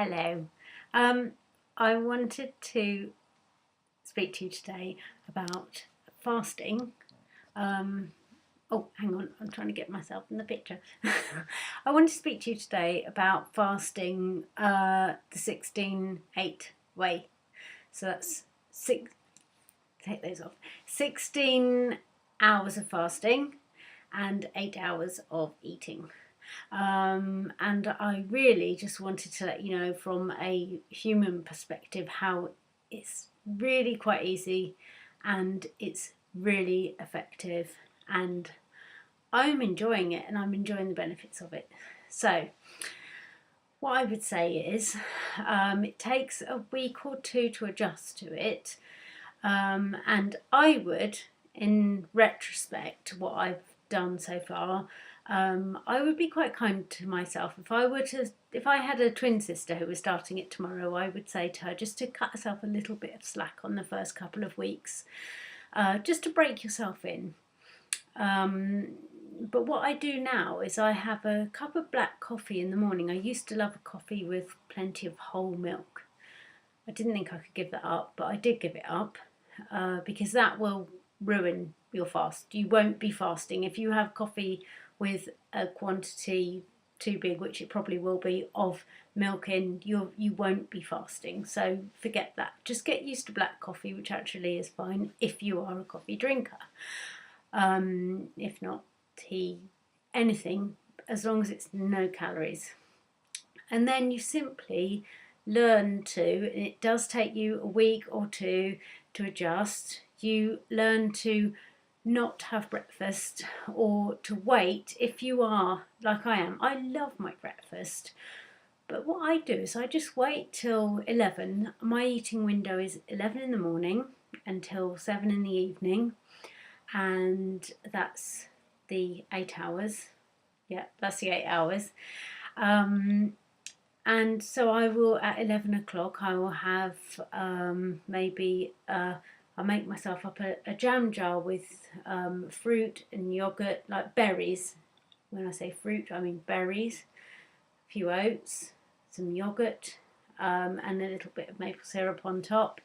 Hello. Um, I wanted to speak to you today about fasting. Um, Hang on, I'm trying to get myself in the picture. I want to speak to you today about fasting the 16-8 way. So that's take those off. 16 hours of fasting and 8 hours of eating. And I really just wanted to let you know from a human perspective how it's really quite easy and it's really effective, and I'm enjoying it and I'm enjoying the benefits of it. So what I would say is it takes a week or two to adjust to it, and I would, in retrospect, what I've done so far, I would be quite kind to myself. If I had a twin sister who was starting it tomorrow, I would say to her just to cut herself a little bit of slack on the first couple of weeks, just to break yourself in. But what I do now is I have a cup of black coffee in the morning. I used to love a coffee with plenty of whole milk. I didn't think I could give that up, but I did give it up because that will ruin your fast. You won't be fasting if you have coffee with a quantity too big, which it probably will be, of milk in. You won't be fasting, so forget that. Just get used to black coffee, which actually is fine if you are a coffee drinker. If not, tea, anything, as long as it's no calories. And then you simply learn to, and it does take you a week or two to adjust, you learn to not have breakfast or to wait if you are like I am. I love my breakfast, but what I do is I just wait till 11. My eating window is 11 in the morning until 7 in the evening, and that's the 8 hours. Yeah, that's the 8 hours. And so I will, at 11 o'clock, I will have maybe, I'll make myself up a jam jar with fruit and yogurt, like berries. When I say fruit, I mean berries, a few oats, some yogurt, and a little bit of maple syrup on top,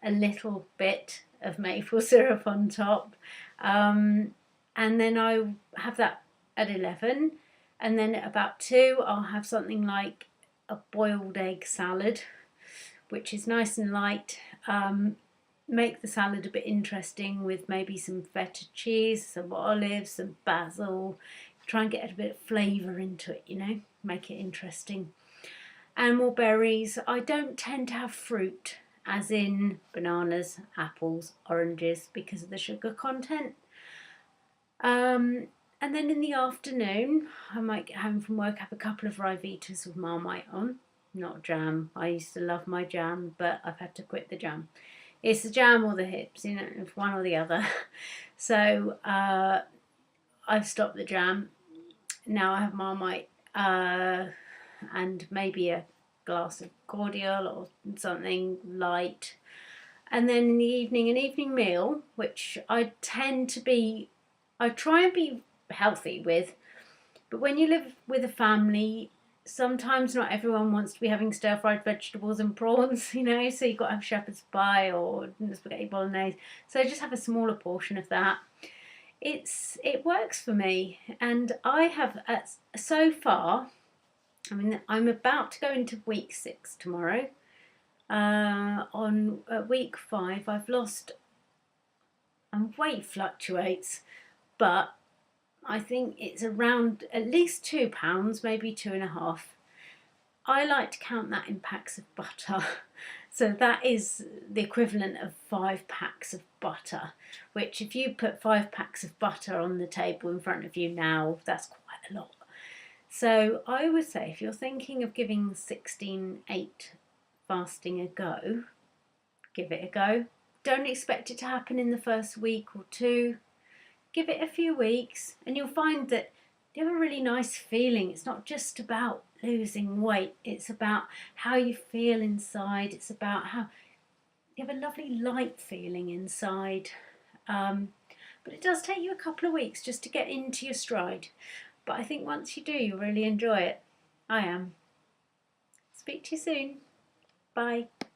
a little bit of maple syrup on top. And then I have that at 11. And then at about 2, I'll have something like a boiled egg salad, which is nice and light. Make the salad a bit interesting with maybe some feta cheese, some olives, some basil. Try and get a bit of flavour into it, make it interesting. And more berries. I don't tend to have fruit, as in bananas, apples, oranges, because of the sugar content. And then in the afternoon, I might get home from work, have a couple of Ryvitas with Marmite on. Not jam. I used to love my jam, but I've had to quit the jam. It's the jam or the hips, it's one or the other. So I've stopped the jam. Now I have Marmite and maybe a glass of cordial or something light. And then in the evening, an evening meal, which I try and be healthy with, but when you live with a family, sometimes not everyone wants to be having stir-fried vegetables and prawns, so you've got to have shepherd's pie or spaghetti bolognese. So just have a smaller portion of that. It works for me, and I have so far. I'm about to go into week 6 tomorrow. On week 5, I've lost, and weight fluctuates, but I think it's around at least 2 pounds, maybe 2.5. I like to count that in packs of butter. So that is the equivalent of 5 packs of butter, which if you put 5 packs of butter on the table in front of you now, that's quite a lot. So I would say if you're thinking of giving 16-8 fasting a go, give it a go. Don't expect it to happen in the first week or two. Give it a few weeks and you'll find that you have a really nice feeling. It's not just about losing weight, it's about how you feel inside. It's about how you have a lovely light feeling inside. But it does take you a couple of weeks just to get into your stride. But I think once you do, you'll really enjoy it. I am. Speak to you soon. Bye.